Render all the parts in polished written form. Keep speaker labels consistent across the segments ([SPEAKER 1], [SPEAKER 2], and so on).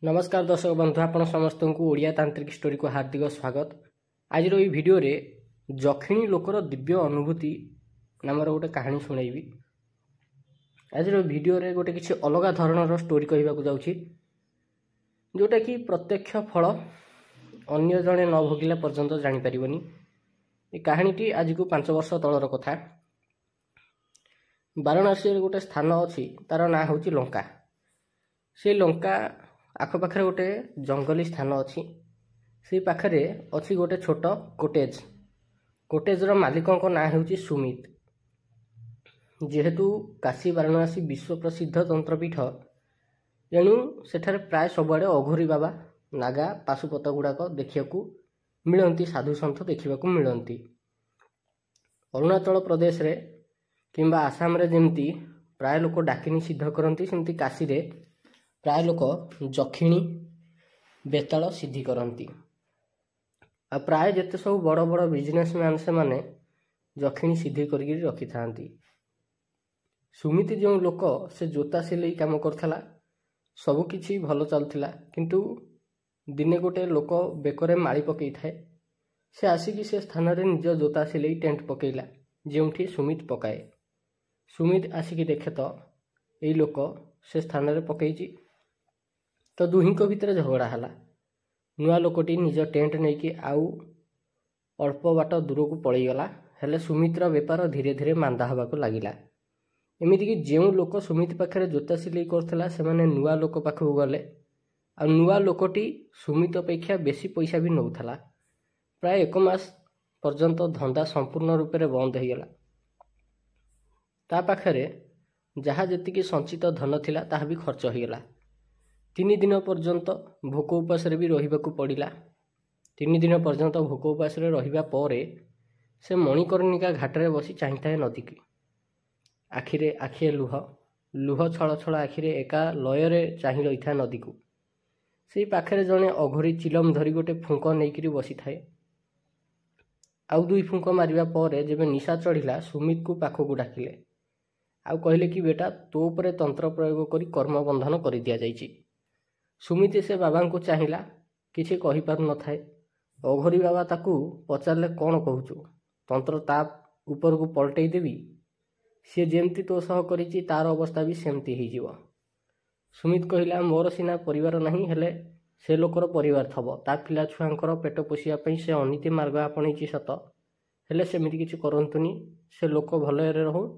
[SPEAKER 1] नमस्कार दर्शक बंधु आपण समस्त को ओडिया तांत्रिक स्टोरी को हार्दिक स्वागत। आज ये वीडियो रे जखिणी लोकर दिव्य अनुभूति नामर गोटे कहानी सुनाइबी। आज वीडियो रे गोटे किसी अलग धरणर स्टोरी कहवाक जाउछि जोटा कि प्रत्यक्ष फल अन्य जने न भोगिला पर्यंत जानि परिबनी। ए कहानीटी आज को 5 वर्ष तलर कथा। वाराणसी गोटे स्थान अछि तार ना होछि लंका। से लंका आखपाखे गोटे जंगली स्थान अच्छी से पाखे अच्छी गोटे छोट कोटेज। कोटेजर मालिकों ना होची सुमित। जेहेतु काशी वाराणसी विश्व प्रसिद्ध तंत्रपीठ एणु सेठारे प्राय सबुआड़े अघोरी बाबा नागा पाशुपत गुड़ाक देखा मिलती, साधु सन्थ देखा मिलती। अरुणाचल प्रदेश रे किंबा आसाम रे जेमती प्राय लोक डाकिनी सिद्ध करती सेमती काशी रे प्राय लोक जखिणी बेताल सिद्धि करती। आ प्राय जेते सब बड़ बड़ बिजनेसमैन से माने जखिणी सिद्धि करके रखी था। सुमिति जो लोक से जोता सिलाई काम करथला, सब किछि भल चलथिला, किंतु दिने गोटे लोक बेकरे माड़ी पकई थाए। से आसिकी से स्थान रे निज जोता सिलाई टेंट पकईला जेउठी सुमित पकाए। सुमित आसिकी देखे तो एई लोक से स्थान रे पकईची। तो दुहींक भितर झगड़ा है। नुआ लोकटी निज टेंट नहीं कि आउ अल्प बाट दूर को पलैगला। हेले सुमित्र बेपार धीरे धीरे मांदा हवा को लगिला। एमिति कि जो लोक सुमित पाखे जोता सिलाई करथला से माने नुआ लोक पाखु गले। आ नुआ लोकटी सुमित अपेक्षा बेसी पैसा भी नौथला। प्राय 1 मास पर्यंत धंदा संपूर्ण रूप से बंद हो गला। ता पाखरे जहाँ जेतिकी संचित धन थिला ताहा भी खर्च हो गला। 3 दिन पर्यंत भोक उपास भी रहिबाकु पड़िला। 3 दिन पर्यंत भोक उपास रहिबा परे से मणिकर्णिका घाटरे बसी चाहिए नदी की। आखिरे आखिए लुह लुह छल छल आखिरे एका लୟରେ चाहि रही था नदी को। से पाखरे जने अघोरी चिलम धरी गोटे फुंक नहीं बसी थाए। आउ 2 फुंक मारिबा परे जेबे निशा चढ़िला सुमित को पाखक डाकिले। आउ कहले कि बेटा तो उपरे तंत्र प्रयोग करी कर्म बंधन कर दिया जाइछि। सुमिति से बाबा को चाहिला, किसी कहि पारु न थाए। अघोरी बाबा ताकू पचारले कौन कहूचु, तंत्र ता ऊपर को पलटई देवी। सी जेमती तो सह करिछि तार अवस्था भी सेमती ही जीव। सुमित कहिला मोर सिना परिवार नहीं, हेले से लोकर परिवार थबो। ता पिला छुआंकर पेट पोषिया पई से अनीति मार्ग आपणैछि सत, हेले सेमिति किछि करंतुनी। से लोक भलरे रहू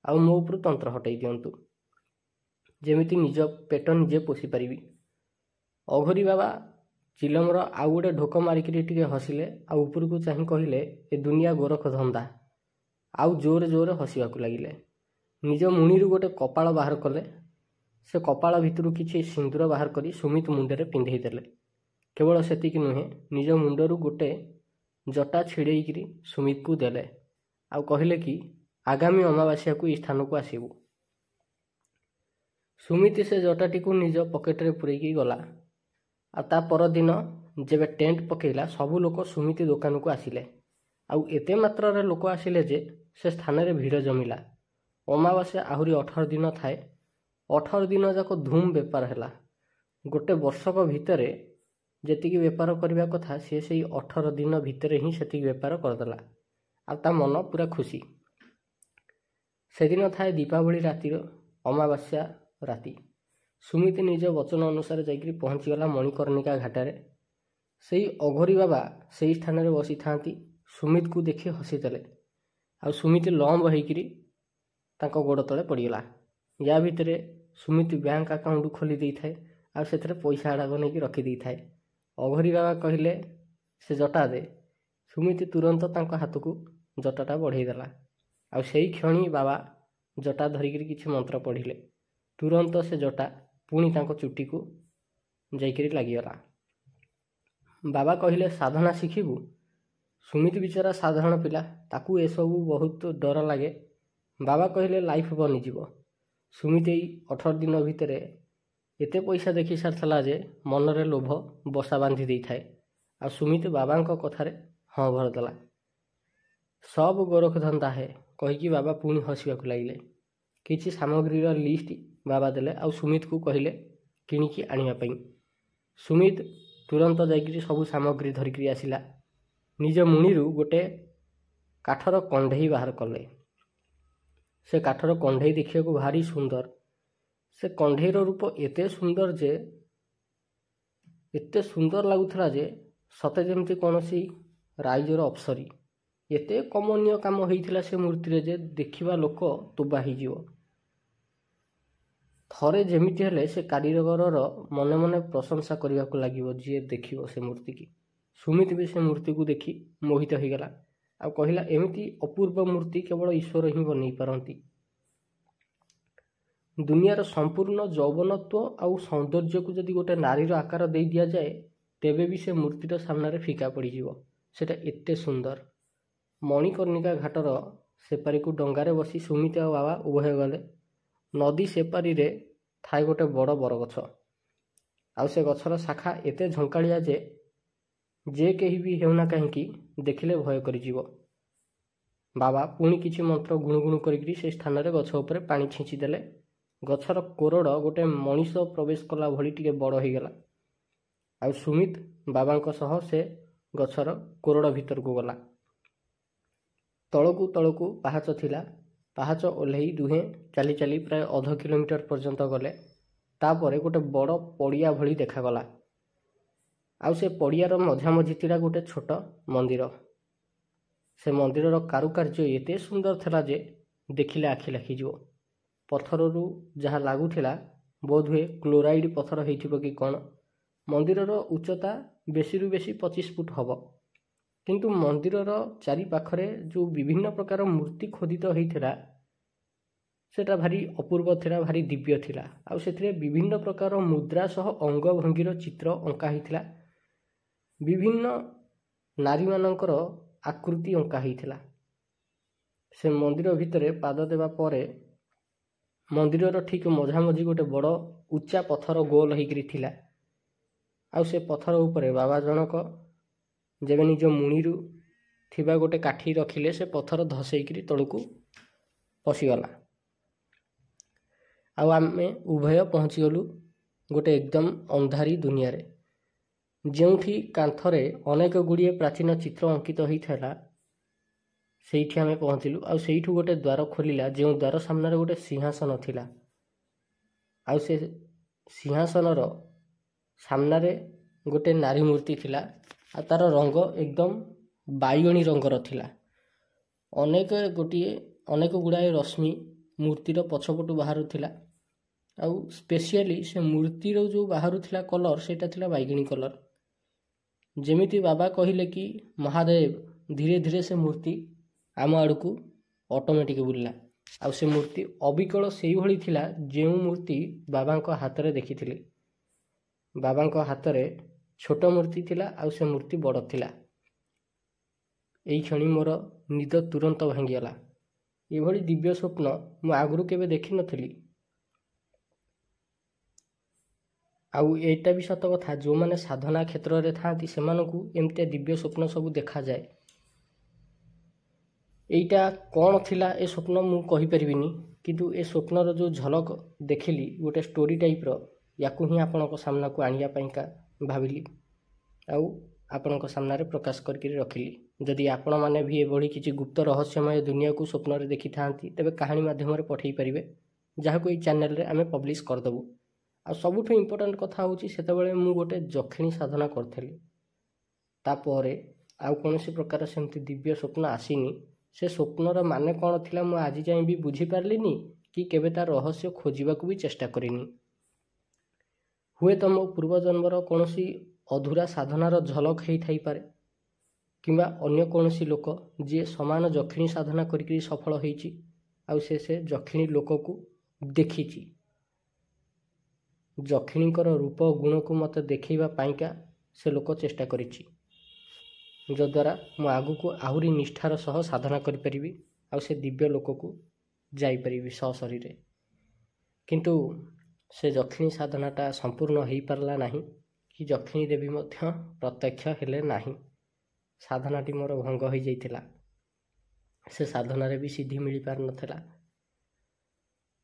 [SPEAKER 1] आ मो उपर तंत्र हटई दियंतु, जेमिति निज पेट निजे पोषि परिबी। अघोरी बाबा चिलमर आउ गोटे ढोक मारिकी टिके हसिले। आ ऊपर को चाह कहले ए दुनिया गोरख धंदा। आउ जोरे जोरे हसिबाकू लगिले। निज मुणी गोटे कपाल बाहर कले। से कपाल भितर किछि सिंदूर बाहर करी सुमित मुंडे पिंधई देले। केवल सेतिक नुहे, निज मुंडरू गोटे जटा छिड़ेकरी सुमित को देले। आउ कहले कि आगामी अमावास्या को स्थान को आसबू। सुमित से जटाटी को निज पकेट रे पुरेकी गला। आ ता पर दिन जेबे टेंट पकेला सबू लोक सुमिति दुकान को आसिले। आउ एते मात्रा रे लोक आसिले जे से स्थान रे भीड़ जमिला। अमावास्या आहुरी 18 दिन थाए। 18 दिन जाक धूम बेपार हैला। गोटे वर्षक भितरे जेतिकी बेपार करबा कथा से सेई 18 दिन भितरे ही सेतिकी बेपार करदेला। आ ता मन पूरा खुशी। से दिन थाए दीपावली रातिर अमावास्या राति। सुमिति निज वचन अनुसार जाइकरी पहुँचीगला मणिकर्णिका घाटारे। सेई अघोरी बाबा सेई स्थान रे बसी थांती। सुमित को देखि हसीदेले। आ सुमिति लंब होइकरी तांको गोड़ तले पड़ीगला। या भितरे सुमिति बैंक अकाउंट खोली देई थाए। आ सेथरे पैसा आड़ाग नहीं रखी देई थाए। अघोरी बाबा कहले से जटा दे। सुमिति तुरंत तांको हाथ को जटाटा बढ़ई देला। आ सेई क्षणी बाबा जटा धरिकरी किछि मंत्र पढ़िले। तुरंत से जटा पुणी तांको चुट्टी को जाइकरी लागिगला। बाबा कहले साधना शिखिबू। सुमित बिचारा साधारण पिला, ताकू ए सबू बहुत डर लगे। बाबा कहले लाइफ बनीजिव। सुमित 18 दिन भितर एते पैसा देखि सारथला जे मनरे लोभ बसा बांधी देई थाए। आ सुमित बाबांको कथारे हाँ भरदेला। सब गोरख धंदा है कहीकि बाबा पुणी हसिबाकू लागिले। किछि सामग्रीर लिस्ट बाबा देले। आ सुमित को कहले किणिकी आनिया पई। ସୁମିତ ତୁରନ୍ତ ଯାଇକରି ସବୁ ସାମଗ୍ରୀ ଧରିକରି ଆସିଲା। ନିଜ ମୁଣିରୁ ଗୋଟେ କାଠର କଣ୍ଢେଇ ବାହାର କଲେ। ସେ କାଠର କଣ୍ଢେଇ ଦେଖିବାକୁ ଭାରି ସୁନ୍ଦର। ସେ କଣ୍ଢେଇର ରୂପ ଏତେ ସୁନ୍ଦର ଲାଗୁଥିଲା ଯେ ସତେ ଯେମିତି କୌଣସି ରାଇଜର ଅପ୍ସରୀ। ଏତେ କମନୀୟ କାମ ହେଇଥିଲା ସେ ମୂର୍ତ୍ତିରେ ଯେ ଦେଖିବା ଲୋକ ତୁବା ହେଇଯିବ। ଥରେ ଯେମିତି ହେଲେ ସେ କାରିଗରର ମନେ ମନେ ପ୍ରଶଂସା କରିବାକୁ ଲାଗିବ ଯିଏ ଦେଖିବ ସେ ମୂର୍ତ୍ତିକି। ସୁମିତ ବି ସେ ମୂର୍ତ୍ତିକୁ ଦେଖି ମୋହିତ ହୋଇଗଲା ଆଉ କହିଲା, ଏମିତି ଅପୂର୍ବ ମୂର୍ତ୍ତି କେବଳ ଈଶ୍ୱର ହିଁ ବନେଇ ପାରନ୍ତି। ଦୁନିଆର ସମ୍ପୂର୍ଣ୍ଣ ଯୌବନତ୍ୱ ଆଉ ସୌନ୍ଦର୍ଯ୍ୟକୁ ଯଦି ଗୋଟେ ନାରୀର ଆକାର ଦେଇ ଦିଆଯାଏ ତେବେ ବି ସେ ମୂର୍ତ୍ତିର ସାମ୍ନାରେ ଫିକା ପଡ଼ିଯିବ। ସେଟା ଏତେ ସୁନ୍ଦର। ମଣିକର୍ଣ୍ଣିକା ଘାଟର ସେପାରିକୁ ଡଙ୍ଗାରେ ବସି ସୁମିତ ଆଉ ବାବା ଉଭୟ ଗଲେ। ନଦୀ ସେପାରିରେ ଥାଏ ଗୋଟେ ବଡ଼ ବରଗଛ। ଆଉ ସେ ଗଛର ଶାଖା ଏତେ ଝଙ୍କାଳିଆ ଯେ କେହି ବି ହେଉନା କାହିଁକି ଦେଖିଲେ ଭୟ କରିଯିବ। ବାବା ପୁଣି କିଛି ମନ୍ତ୍ର ଗୁଣୁଗୁଣୁ କରିକି ସେ ସ୍ଥାନରେ ଗଛ ଉପରେ ପାଣି ଛିଞ୍ଚି ଦେଲେ। ଗଛର କୋରଡ଼ ଗୋଟେ ମଣିଷ ପ୍ରବେଶ କଲା ଭଳି ଟିକେ ବଡ଼ ହୋଇଗଲା। ଆଉ ସୁମିତ ବାବାଙ୍କ ସହ ସେ ଗଛର କୋରଡ଼ ଭିତରକୁ ଗଲା। ତଳକୁ ତଳକୁ ପାହାଚ ଥିଲା। ପାହାଚ ଓହ୍ଲେଇ ଦୁହେଁ ଚାଲି ଚାଲି ପ୍ରାୟ ଅଧ କିଲୋମିଟର ପର୍ଯ୍ୟନ୍ତ ଗଲେ। ତାପରେ ଗୋଟେ ବଡ଼ ପଡ଼ିଆ ଭଳି ଦେଖାଗଲା। ଆଉ ସେ ପଡ଼ିଆର ମଝାମଝି ଥିଲା ଗୋଟେ ଛୋଟ ମନ୍ଦିର। ସେ ମନ୍ଦିରର କାରୁକାର୍ଯ୍ୟ ଏତେ ସୁନ୍ଦର ଥିଲା ଯେ ଦେଖିଲେ ଆଖି ଲାଖିଯିବ। ପଥରରୁ ଯାହା ଲାଗୁଥିଲା ବୋଧହୁଏ କ୍ଲୋରାଇଡ୍ ପଥର ହେଇଥିବ କି କ'ଣ। ମନ୍ଦିରର ଉଚ୍ଚତା ବେଶୀରୁ ବେଶୀ 25 ଫୁଟ ହେବ। କିନ୍ତୁ ମନ୍ଦିରର ଚାରିପାଖରେ ଯେଉଁ ବିଭିନ୍ନ ପ୍ରକାର ମୂର୍ତ୍ତି ଖୋଦିତ ହେଇଥିଲା ସେଟା ଭାରି ଅପୂର୍ବ ଥିଲା, ଭାରି ଦିବ୍ୟ ଥିଲା। ଆଉ ସେଥିରେ ବିଭିନ୍ନ ପ୍ରକାର ମୁଦ୍ରା ସହ ଅଙ୍ଗଭଙ୍ଗୀର ଚିତ୍ର ଅଙ୍କା ହେଇଥିଲା। ବିଭିନ୍ନ ନାରୀମାନଙ୍କର ଆକୃତି ଅଙ୍କା ହେଇଥିଲା। ସେ ମନ୍ଦିର ଭିତରେ ପାଦ ଦେବା ପରେ ମନ୍ଦିରର ଠିକ୍ ମଝାମଝି ଗୋଟେ ବଡ଼ ଉଚ୍ଚା ପଥର ଗୋଲ ହେଇକରି ଥିଲା। ଆଉ ସେ ପଥର ଉପରେ ବାବା ଜଣକ ଯେବେ ନିଜ ମୁଣିରୁ ଥିବା ଗୋଟେ କାଠି ରଖିଲେ ସେ ପଥର ଧସେଇକରି ତଳକୁ ପଶିଗଲା। ଆଉ ଆମେ ଉଭୟ ପହଞ୍ଚିଗଲୁ ଗୋଟେ ଏକଦମ ଅନ୍ଧାରୀ ଦୁନିଆରେ। ଯେଉଁଠି କାନ୍ଥରେ ଅନେକ ଗୁଡ଼ିଏ ପ୍ରାଚୀନ ଚିତ୍ର ଅଙ୍କିତ ହୋଇଥିଲା ସେଇଠି ଆମେ ପହଞ୍ଚିଲୁ। ଆଉ ସେଇଠୁ ଗୋଟେ ଦ୍ୱାର ଖୋଲିଲା, ଯେଉଁ ଦ୍ୱାର ସାମ୍ନାରେ ଗୋଟେ ସିଂହାସନ ଥିଲା। ଆଉ ସେ ସିଂହାସନର ସାମ୍ନାରେ ଗୋଟେ ନାରୀ ମୂର୍ତ୍ତି ଥିଲା। ଆଉ ତାର ରଙ୍ଗ ଏକଦମ ବାଇଗଣୀ ରଙ୍ଗର ଥିଲା। ଅନେକ ଗୁଡ଼ାଏ ରଶ୍ମି ମୂର୍ତ୍ତିର ପଛପଟୁ ବାହାରୁଥିଲା। ଆଉ ସ୍ପେଶିଆଲି ସେ ମୂର୍ତ୍ତିର ଯେଉଁ ବାହାରୁଥିଲା କଲର୍ ସେଇଟା ଥିଲା ବାଇଗଣୀ କଲର୍। ଯେମିତି ବାବା କହିଲେ କି ମହାଦେବ, ଧୀରେ ଧୀରେ ସେ ମୂର୍ତ୍ତି ଆମ ଆଡ଼କୁ ଅଟୋମେଟିକ୍ ବୁଲିଲା। ଆଉ ସେ ମୂର୍ତ୍ତି ଅବିକଳ ସେଇଭଳି ଥିଲା ଯେଉଁ ମୂର୍ତ୍ତି ବାବାଙ୍କ ହାତରେ ଦେଖିଥିଲି। ବାବାଙ୍କ ହାତରେ ଛୋଟ ମୂର୍ତ୍ତି ଥିଲା ଆଉ ସେ ମୂର୍ତ୍ତି ବଡ଼ ଥିଲା। ଏଇ କ୍ଷଣି ମୋର ନିଦ ତୁରନ୍ତ ଭାଙ୍ଗିଗଲା। ଏଭଳି ଦିବ୍ୟ ସ୍ୱପ୍ନ ମୁଁ ଆଗରୁ କେବେ ଦେଖିନଥିଲି। ଆଉ ଏଇଟା ବି ସତ କଥା, ଯେଉଁମାନେ ସାଧନା କ୍ଷେତ୍ରରେ ଥାଆନ୍ତି ସେମାନଙ୍କୁ ଏମିତିଆ ଦିବ୍ୟ ସ୍ୱପ୍ନ ସବୁ ଦେଖାଯାଏ। ଏଇଟା କ'ଣ ଥିଲା ଏ ସ୍ୱପ୍ନ ମୁଁ କହିପାରିବିନି, କିନ୍ତୁ ଏ ସ୍ୱପ୍ନର ଯେଉଁ ଝଲକ ଦେଖିଲି ଗୋଟେ ଷ୍ଟୋରି ଟାଇପ୍ର, ୟାକୁ ହିଁ ଆପଣଙ୍କ ସାମ୍ନାକୁ ଆଣିବା ପାଇଁକା ଭାବିଲି ଆଉ ଆପଣଙ୍କ ସାମ୍ନାରେ ପ୍ରକାଶ କରିକି ରଖିଲି। ଯଦି ଆପଣମାନେ ବି ଏଭଳି କିଛି ଗୁପ୍ତ ରହସ୍ୟମୟ ଦୁନିଆକୁ ସ୍ୱପ୍ନରେ ଦେଖିଥାନ୍ତି ତେବେ କାହାଣୀ ମାଧ୍ୟମରେ ପଠାଇ ପାରିବେ, ଯାହାକୁ ଏଇ ଚ୍ୟାନେଲରେ ଆମେ ପବ୍ଲିଶ କରିଦେବୁ। ଆଉ ସବୁଠୁ ଇମ୍ପୋର୍ଟାଣ୍ଟ କଥା ହେଉଛି ସେତେବେଳେ ମୁଁ ଗୋଟେ ଯକ୍ଷିଣୀ ସାଧନା କରିଥିଲି। ତାପରେ ଆଉ କୌଣସି ପ୍ରକାର ସେମିତି ଦିବ୍ୟ ସ୍ୱପ୍ନ ଆସିନି। ସେ ସ୍ୱପ୍ନର ମାନେ କ'ଣ ଥିଲା ମୁଁ ଆଜି ଯାଏଁ ବି ବୁଝିପାରିଲିନି କି କେବେ ତା ରହସ୍ୟ ଖୋଜିବାକୁ ବି ଚେଷ୍ଟା କରିନି। ହୁଏତ ମୋ ପୂର୍ବଜନ୍ମର କୌଣସି ଅଧୁରା ସାଧନାର ଝଲକ ହେଇଥାଇପାରେ, କିମ୍ବା ଅନ୍ୟ କୌଣସି ଲୋକ ଯିଏ ସମାନ ଯକ୍ଷିଣୀ ସାଧନା କରିକି ସଫଳ ହେଇଛି ଆଉ ସେ ଯକ୍ଷିଣୀ ଲୋକକୁ ଦେଖିଛି। ଯକ୍ଷିଣୀଙ୍କର ରୂପ ଗୁଣକୁ ମୋତେ ଦେଖାଇବା ପାଇଁକା ସେ ଲୋକ ଚେଷ୍ଟା କରିଛି, ଯଦ୍ୱାରା ମୁଁ ଆଗକୁ ଆହୁରି ନିଷ୍ଠାର ସହ ସାଧନା କରିପାରିବି ଆଉ ସେ ଦିବ୍ୟ ଲୋକକୁ ଯାଇପାରିବି ସଶରୀରେ। କିନ୍ତୁ ସେ ଯକ୍ଷିଣୀ ସାଧନାଟା ସମ୍ପୂର୍ଣ୍ଣ ହୋଇପାରିଲା ନାହିଁ କି ଯକ୍ଷିଣୀ ଦେବୀ ମଧ୍ୟ ପ୍ରତ୍ୟକ୍ଷ ହେଲେ ନାହିଁ। ସାଧନାଟି ମୋର ଭଙ୍ଗ ହୋଇଯାଇଥିଲା। ସେ ସାଧନାରେ ବି ସିଦ୍ଧି ମିଳିପାରିନଥିଲା।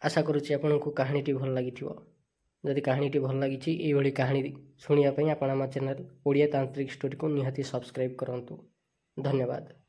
[SPEAKER 1] ଆଶା କରୁଛି ଆପଣଙ୍କୁ କାହାଣୀଟି ଭଲ ଲାଗିଥିବ। जदि कहानीटी भल लगी ये कहानी शुणा आप आम चैनल ओडिया तांत्रिक स्टोरी को निहाती सब्सक्राइब करूँ। धन्यवाद।